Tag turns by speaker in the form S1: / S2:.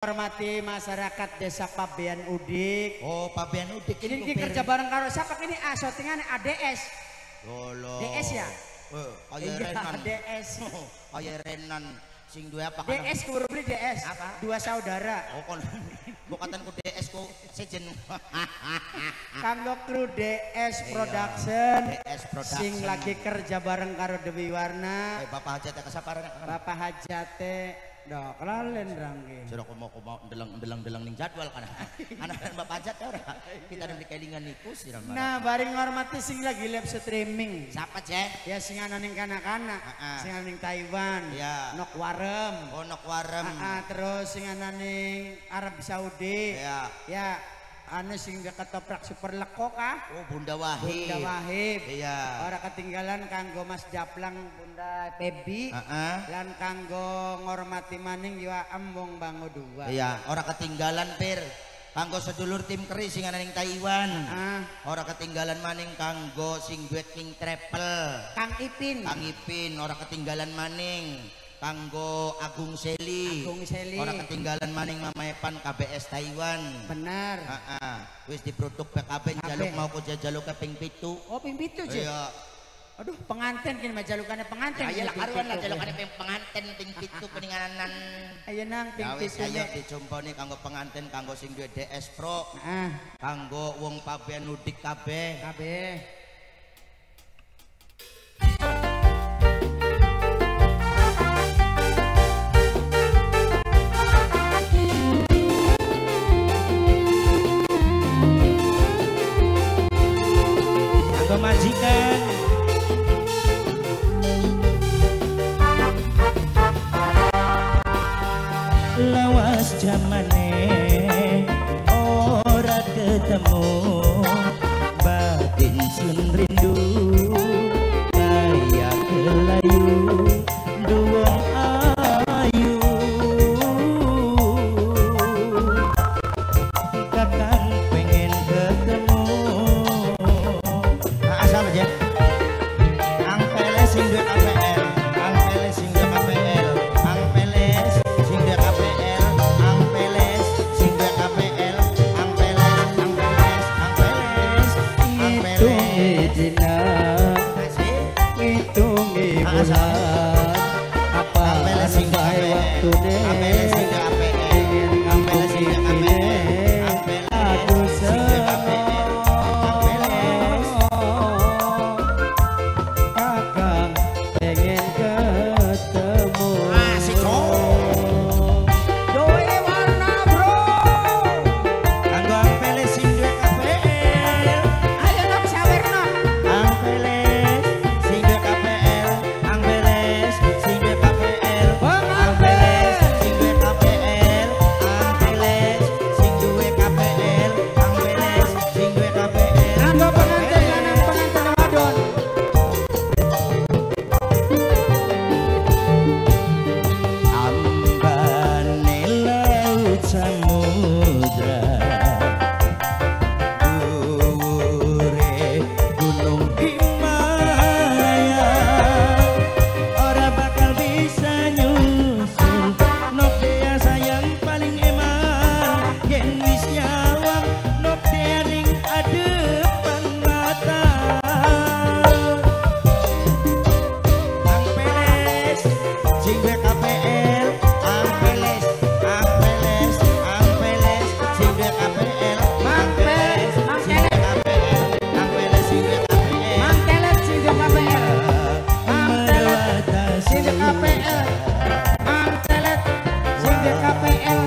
S1: Hormati masyarakat Desa Pabean Udik.
S2: Oh, Pabean Udik.
S1: Ini kerja bareng karo siapa ini? Syutingan ADS.
S2: Lolo.
S1: DS ya?
S2: Iya, Renan.
S1: DS.
S2: Aya Renan sing duwe apa kan?
S1: DS keburu beli DS.
S2: Apa?
S1: Dua saudara.
S2: Oh, kon bukan ku DS ku sejen.
S1: Kanggo kru DS Production.
S2: DS Production.
S1: Sing lagi kerja bareng karo Dewi Warna.
S2: Bapak Hajat kesaparan.
S1: Bapak Hajate. Dah kelalen rangge.
S2: Sudah mau ndelang ning jadwal kan. Anak Bapak Hajat ora. Kita ada kelingan niku sirang.
S1: Nah, bareng ngormati sing lagi live streaming.
S2: Siapa, Cek?
S1: Ya sing ana ning kanak-kanak. Sing ana ning Taiwan.
S2: Ya.
S1: Nok Warem.
S2: Oh, Nok Warem.
S1: Terus sing ana ning Arab Saudi.
S2: Ya.
S1: Ya. Anu sing ketoprak super lekok
S2: Oh, Bunda Wahib.
S1: Bunda Wahib.
S2: Iya.
S1: Ora ketinggalan kanggo Mas Japlang Bunda Pebi. Lan kanggo ngormati maning ya embung Bango 2.
S2: Iya, ora ketinggalan Pir. Kanggo sedulur tim keris sing ana ning Taiwan. Ora ketinggalan maning kanggo sing duet King Travel.
S1: Kang Ipin.
S2: Kang Ipin ora ketinggalan maning. Kanggo Agung Seli.
S1: Agung Seli.
S2: Ora ketinggalan maning Mama Epan KBS Taiwan.
S1: Benar.
S2: Wis diproduk PKB jaluk mau ko jaluk ke ping 7.
S1: Oh, ping 7 je.
S2: Iya.
S1: Aduh, pengantin kini mah jalukane pengantin.
S2: Ayo lah karuan lah jalukane ping pengantin ping 7 peninganan.
S1: Ayo nang ping 7.
S2: Ayo dicomponi kanggo pengantin kanggo sing duwe DS Pro. Kanggo wong Pabean Udik kabeh.
S1: Kabeh.
S2: Majikan lawas jamane ora ketemu batin sun rindu kaya kelayu duwong ayu kakang pengen ketemu asal aja ang peles sing duwe KPL ang peles sing duwe KPL ang peles sing duwe KPL ang peles sing duwe KPL ang peles ang peles ang peles ang peles
S1: dina hitung bulan apa sing bae waktune
S2: ang peles sing duwe KPL ang peles sing duwe KPL ang peles sing duwe KPL ang peles
S1: kakang pengen ketemu.
S2: si Dewi Warna bro kanggo ang peles sing duwe KPL
S1: Ayo nok sawerna.
S2: ang peles sing duwe KPL ang peles sing duwe KPL ang peles sing duwe KPL ang peles sing duwe KPL ang peles sing duwe KPL
S1: Kanggo pengantin lanang pengantin wadon.
S2: ambane laut samudra dhuwure gunung Himalaya ora bakal bisa nyusul Noktea sayang paling eman yen wis nyawang Noktea ring adepan mata ang peles sing duwe KPL ang peles ang peles sing duwe KPL ang peles sing duwe KPL ang peles sing duwe KPL
S1: Mangkelet sing di KPL. Mangkelet sing di KPL. Mangkelet sing di KPL.